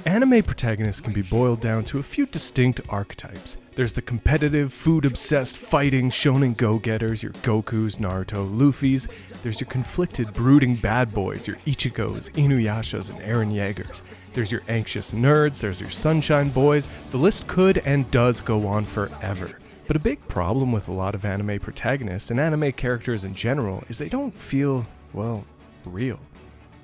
Anime protagonists can be boiled down to a few distinct archetypes. There's the competitive, food-obsessed, fighting shonen go-getters, your Gokus, Naruto, Luffys. There's your conflicted, brooding bad boys, your Ichigos, Inuyashas, and Eren Yeagers. There's your anxious nerds, there's your sunshine boys. The list could and does go on forever. But a big problem with a lot of anime protagonists and anime characters in general is they don't feel, well, real.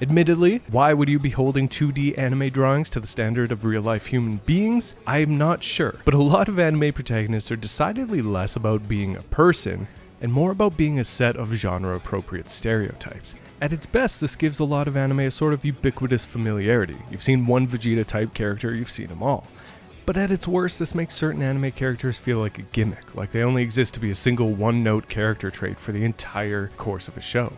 Admittedly, why would you be holding 2D anime drawings to the standard of real-life human beings? I'm not sure, but a lot of anime protagonists are decidedly less about being a person and more about being a set of genre-appropriate stereotypes. At its best, this gives a lot of anime a sort of ubiquitous familiarity. You've seen one Vegeta-type character, you've seen them all. But at its worst, this makes certain anime characters feel like a gimmick, like they only exist to be a single one-note character trait for the entire course of a show.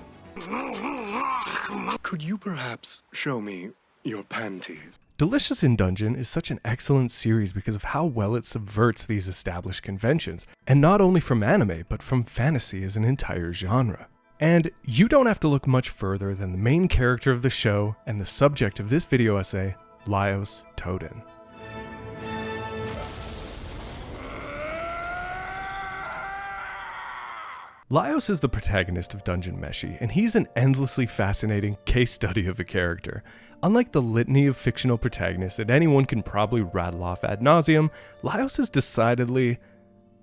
Could you perhaps show me your panties? Delicious in Dungeon is such an excellent series because of how well it subverts these established conventions, and not only from anime, but from fantasy as an entire genre. And you don't have to look much further than the main character of the show and the subject of this video essay, Laios Toden. Laios is the protagonist of Dungeon Meshi, and he's an endlessly fascinating case study of a character. Unlike the litany of fictional protagonists that anyone can probably rattle off ad nauseum, Laios is decidedly,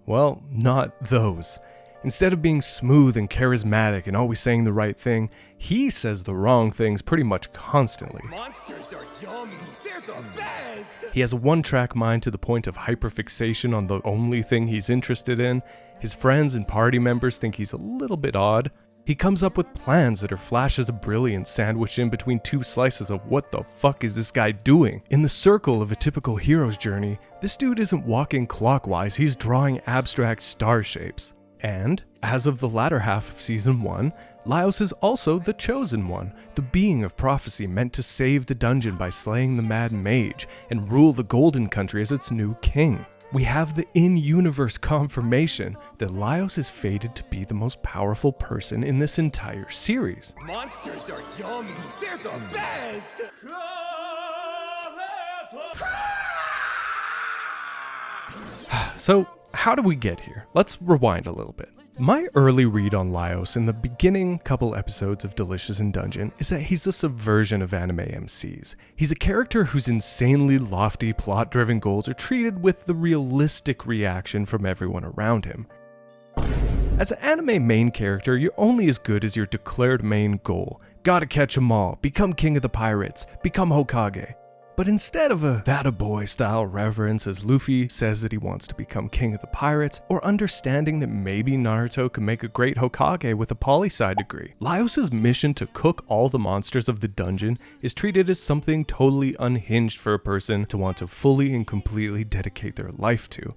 well, not those. Instead of being smooth and charismatic and always saying the right thing, he says the wrong things pretty much constantly. Monsters are yummy. They're the best. He has a one-track mind to the point of hyperfixation on the only thing he's interested in. His friends and party members think he's a little bit odd. He comes up with plans that are flashes of brilliance sandwiched in between two slices of what the fuck is this guy doing? In the circle of a typical hero's journey, this dude isn't walking clockwise, he's drawing abstract star shapes. And, as of the latter half of Season 1, Laios is also the Chosen One, the being of prophecy meant to save the dungeon by slaying the Mad Mage and rule the Golden Country as its new king. We have the in-universe confirmation that Laios is fated to be the most powerful person in this entire series. Monsters are yummy. They're the best. So, how do we get here? Let's rewind a little bit. My early read on Laios in the beginning couple episodes of Delicious in Dungeon is that he's a subversion of anime MCs. He's a character whose insanely lofty, plot-driven goals are treated with the realistic reaction from everyone around him. As an anime main character, you're only as good as your declared main goal. Gotta catch 'em all, become king of the pirates, become Hokage. But instead of a that-a-boy style reverence as Luffy says that he wants to become king of the pirates, or understanding that maybe Naruto could make a great Hokage with a poli-sci degree, Laios' mission to cook all the monsters of the dungeon is treated as something totally unhinged for a person to want to fully and completely dedicate their life to.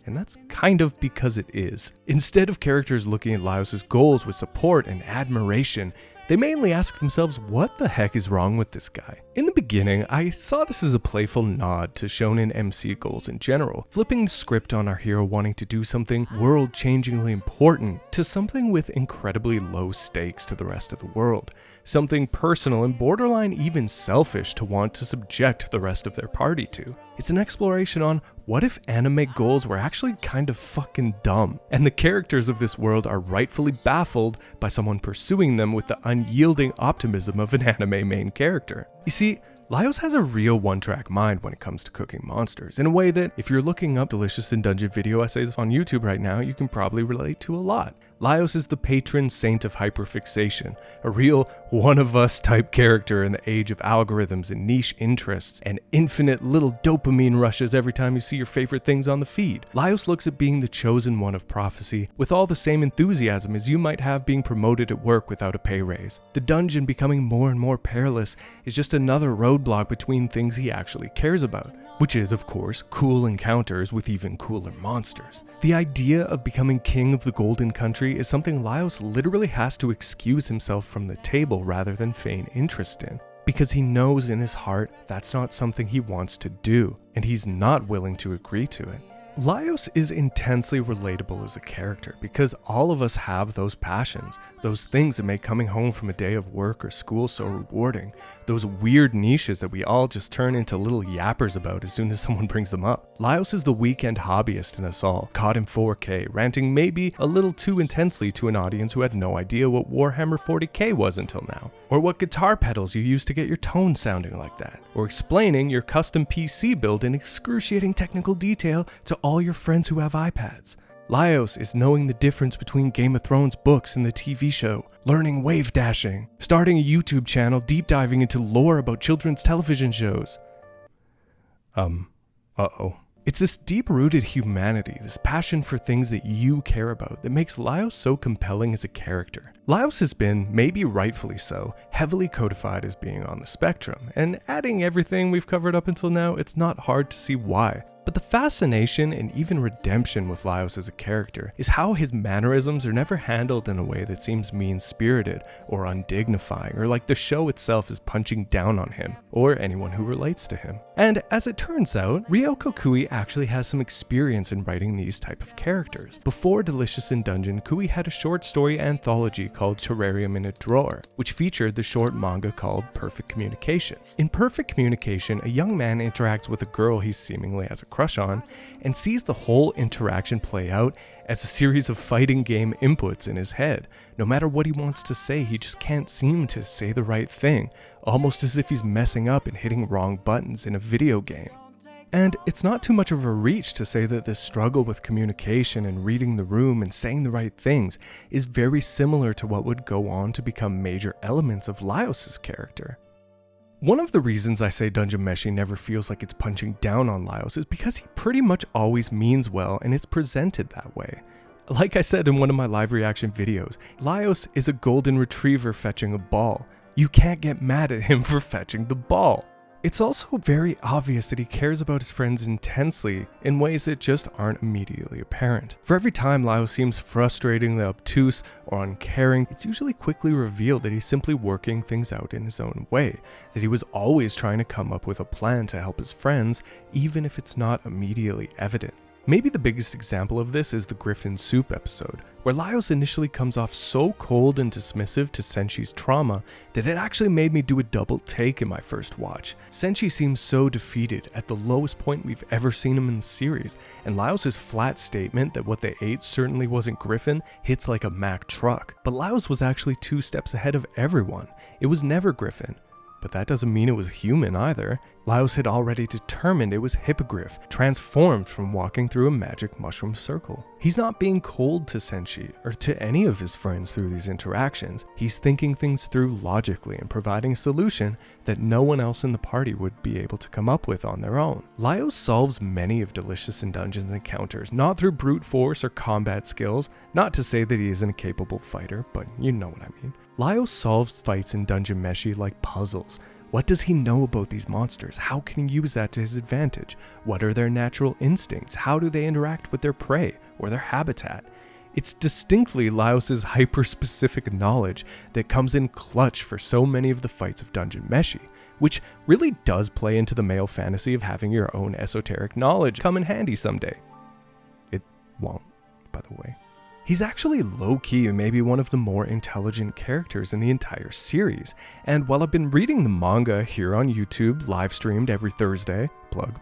And that's kind of because it is. Instead of characters looking at Laios' goals with support and admiration, they mainly ask themselves, what the heck is wrong with this guy? In the beginning, I saw this as a playful nod to shonen MC goals in general, flipping the script on our hero wanting to do something world-changingly important to something with incredibly low stakes to the rest of the world, something personal and borderline even selfish to want to subject the rest of their party to. It's an exploration on what if anime goals were actually kind of fucking dumb, and the characters of this world are rightfully baffled by someone pursuing them with the unyielding optimism of an anime main character. You see, Laios has a real one-track mind when it comes to cooking monsters, in a way that if you're looking up Delicious in Dungeon video essays on YouTube right now, you can probably relate to a lot. Laios is the patron saint of hyperfixation, a real one-of-us type character in the age of algorithms and niche interests, and infinite little dopamine rushes every time you see your favorite things on the feed. Laios looks at being the chosen one of prophecy with all the same enthusiasm as you might have being promoted at work without a pay raise. The dungeon becoming more and more perilous is just another roadblock between things he actually cares about, which is, of course, cool encounters with even cooler monsters. The idea of becoming king of the Golden Country is something Laios literally has to excuse himself from the table rather than feign interest in, because he knows in his heart that's not something he wants to do, and he's not willing to agree to it. Laios is intensely relatable as a character because all of us have those passions, those things that make coming home from a day of work or school so rewarding, those weird niches that we all just turn into little yappers about as soon as someone brings them up. Laios is the weekend hobbyist in us all, caught in 4K, ranting maybe a little too intensely to an audience who had no idea what Warhammer 40k was until now, or what guitar pedals you use to get your tone sounding like that, or explaining your custom PC build in excruciating technical detail to all your friends who have iPads. Laios is knowing the difference between Game of Thrones books and the TV show, learning wave dashing, starting a YouTube channel deep diving into lore about children's television shows. It's this deep-rooted humanity, this passion for things that you care about, that makes Laios so compelling as a character. Laios has been, maybe rightfully so, heavily codified as being on the spectrum, and adding everything we've covered up until now, it's not hard to see why. But the fascination and even redemption with Laios as a character is how his mannerisms are never handled in a way that seems mean-spirited or undignifying, or like the show itself is punching down on him, or anyone who relates to him. And as it turns out, Ryo Kokui actually has some experience in writing these type of characters. Before Delicious in Dungeon, Kui had a short story anthology called Terrarium in a Drawer, which featured the short manga called Perfect Communication. In Perfect Communication, a young man interacts with a girl he seemingly has a crush on, and sees the whole interaction play out as a series of fighting game inputs in his head. No matter what he wants to say, he just can't seem to say the right thing, almost as if he's messing up and hitting wrong buttons in a video game. And it's not too much of a reach to say that this struggle with communication and reading the room and saying the right things is very similar to what would go on to become major elements of Laios' character. One of the reasons I say Dungeon Meshi never feels like it's punching down on Laios is because he pretty much always means well and it's presented that way. Like I said in one of my live reaction videos, Laios is a golden retriever fetching a ball. You can't get mad at him for fetching the ball. It's also very obvious that he cares about his friends intensely in ways that just aren't immediately apparent. For every time Laios seems frustratingly obtuse or uncaring, it's usually quickly revealed that he's simply working things out in his own way, that he was always trying to come up with a plan to help his friends, even if it's not immediately evident. Maybe the biggest example of this is the Griffin Soup episode, where Laios initially comes off so cold and dismissive to Senshi's trauma that it actually made me do a double take in my first watch. Senshi seems so defeated at the lowest point we've ever seen him in the series, and Laios' flat statement that what they ate certainly wasn't Griffin hits like a Mack truck. But Laios was actually 2 steps ahead of everyone. It was never Griffin. But that doesn't mean it was human either. Laios had already determined it was Hippogriff, transformed from walking through a magic mushroom circle. He's not being cold to Senshi or to any of his friends through these interactions. He's thinking things through logically and providing a solution that no one else in the party would be able to come up with on their own. Laios solves many of Delicious in Dungeon's encounters, not through brute force or combat skills, not to say that he isn't a capable fighter, but you know what I mean. Laios solves fights in Dungeon Meshi like puzzles. What does he know about these monsters? How can he use that to his advantage? What are their natural instincts? How do they interact with their prey or their habitat? It's distinctly Laios' hyper-specific knowledge that comes in clutch for so many of the fights of Dungeon Meshi, which really does play into the male fantasy of having your own esoteric knowledge come in handy someday. It won't, by the way. He's actually low-key maybe one of the more intelligent characters in the entire series, and while I've been reading the manga here on YouTube, live streamed every Thursday, plug,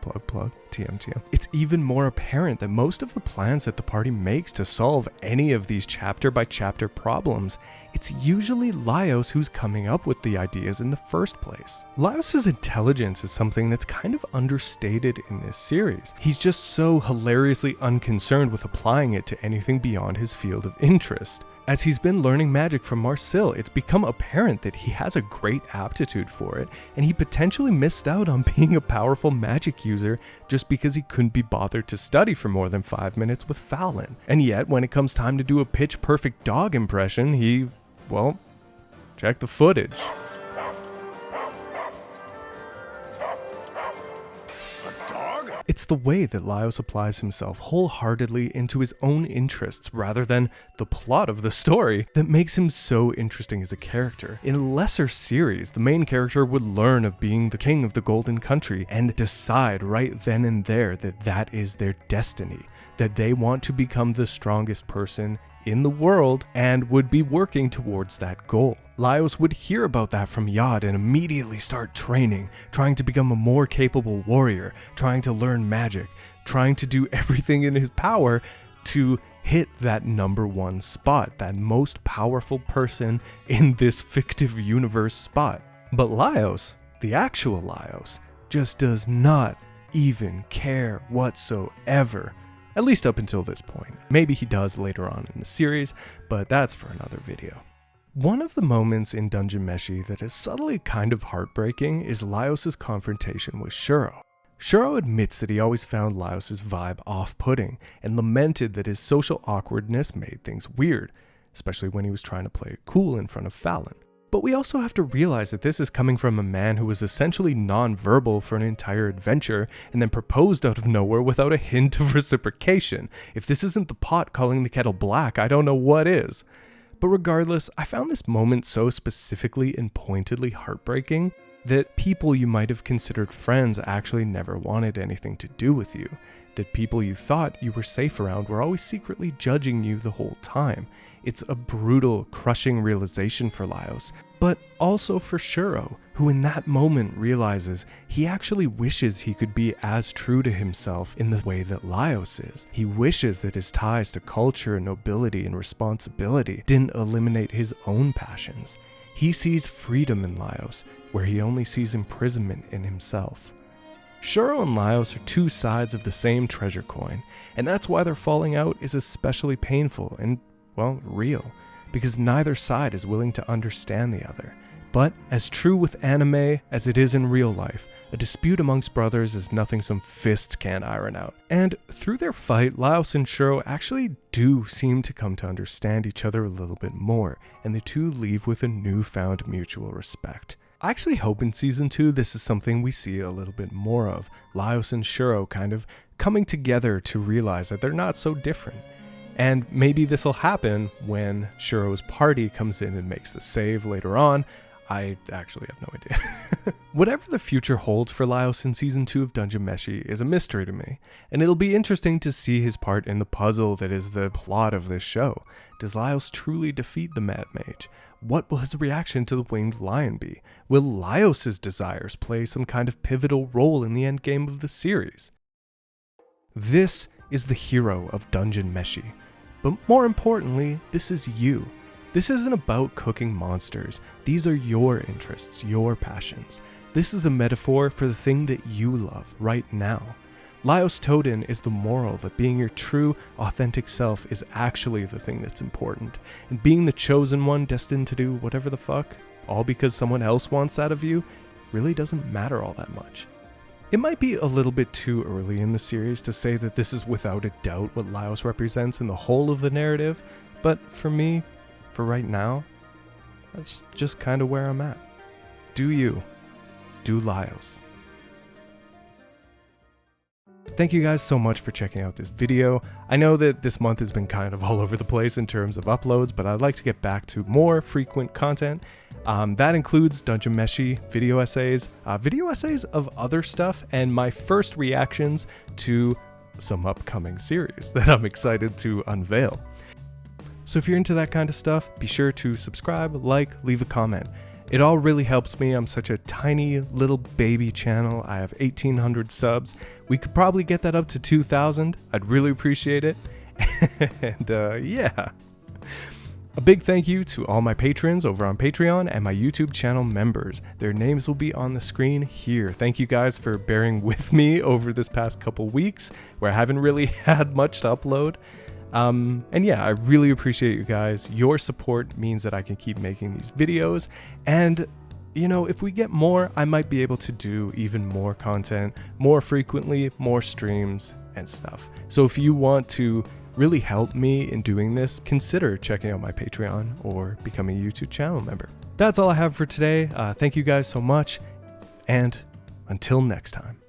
TM, it's even more apparent that most of the plans that the party makes to solve any of these chapter-by-chapter problems, it's usually Laios who's coming up with the ideas in the first place. Laios' intelligence is something that's kind of understated in this series. He's just so hilariously unconcerned with applying it to anything beyond his field of interest. As he's been learning magic from Marcel, it's become apparent that he has a great aptitude for it, and he potentially missed out on being a powerful magic user just because he couldn't be bothered to study for more than 5 minutes with Fallon. And yet, when it comes time to do a pitch-perfect dog impression, he, well, check the footage. A dog? It's the way that Laios applies himself wholeheartedly into his own interests rather than the plot of the story that makes him so interesting as a character. In a lesser series, the main character would learn of being the king of the Golden Country and decide right then and there that that is their destiny, that they want to become the strongest person in the world and would be working towards that goal. Laios would hear about that from Yod and immediately start training, trying to become a more capable warrior, trying to learn magic, trying to do everything in his power to hit that number one spot, that most powerful person in this fictive universe spot. But Laios, the actual Laios, just does not even care whatsoever. At least up until this point. Maybe he does later on in the series, but that's for another video. One of the moments in Dungeon Meshi that is subtly kind of heartbreaking is Laios' confrontation with Shuro. Shuro admits that he always found Laios' vibe off-putting and lamented that his social awkwardness made things weird, especially when he was trying to play it cool in front of Fallon. But we also have to realize that this is coming from a man who was essentially non-verbal for an entire adventure and then proposed out of nowhere without a hint of reciprocation. If this isn't the pot calling the kettle black, I don't know what is. But regardless, I found this moment so specifically and pointedly heartbreaking that people you might have considered friends actually never wanted anything to do with you. That people you thought you were safe around were always secretly judging you the whole time. It's a brutal, crushing realization for Laios, but also for Shuro, who in that moment realizes he actually wishes he could be as true to himself in the way that Laios is. He wishes that his ties to culture and nobility and responsibility didn't eliminate his own passions. He sees freedom in Laios, where he only sees imprisonment in himself. Shuro and Laios are two sides of the same treasure coin, and that's why their falling out is especially painful and, well, real, because neither side is willing to understand the other. But, as true with anime as it is in real life, a dispute amongst brothers is nothing some fists can't iron out. And through their fight, Laios and Shuro actually do seem to come to understand each other a little bit more, and the two leave with a newfound mutual respect. I actually hope in Season 2 this is something we see a little bit more of, Laios and Shuro kind of coming together to realize that they're not so different. And maybe this will happen when Shuro's party comes in and makes the save later on. I actually have no idea. Whatever the future holds for Laios in Season 2 of Dungeon Meshi is a mystery to me, and it'll be interesting to see his part in the puzzle that is the plot of this show. Does Laios truly defeat the Mad Mage? What will his reaction to the Winged Lion be? Will Laios' desires play some kind of pivotal role in the endgame of the series? This is the hero of Dungeon Meshi. But more importantly, this is you. This isn't about cooking monsters. These are your interests, your passions. This is a metaphor for the thing that you love right now. Laios Toden is the moral that being your true, authentic self is actually the thing that's important. And being the chosen one destined to do whatever the fuck, all because someone else wants that of you, really doesn't matter all that much. It might be a little bit too early in the series to say that this is without a doubt what Laios represents in the whole of the narrative, but for me, for right now, that's just kind of where I'm at. Do you. Do Laios. Thank you guys so much for checking out this video. I know that this month has been kind of all over the place in terms of uploads, but I'd like to get back to more frequent content. That includes Dungeon Meshi video essays of other stuff, and my first reactions to some upcoming series that I'm excited to unveil. So if you're into that kind of stuff, be sure to subscribe, like, leave a comment. It all really helps me. I'm such a tiny little baby channel. I have 1,800 subs. We could probably get that up to 2,000. I'd really appreciate it. And yeah. A big thank you to all my patrons over on Patreon and my YouTube channel members. Their names will be on the screen here. Thank you guys for bearing with me over this past couple weeks where I haven't really had much to upload. And yeah, I really appreciate you guys. Your support means that I can keep making these videos, and you know, if we get more, I might be able to do even more content, more frequently, more streams and stuff. So if you want to really help me in doing this, consider checking out my Patreon or becoming a YouTube channel member. That's all I have for today. Thank you guys so much, and until next time.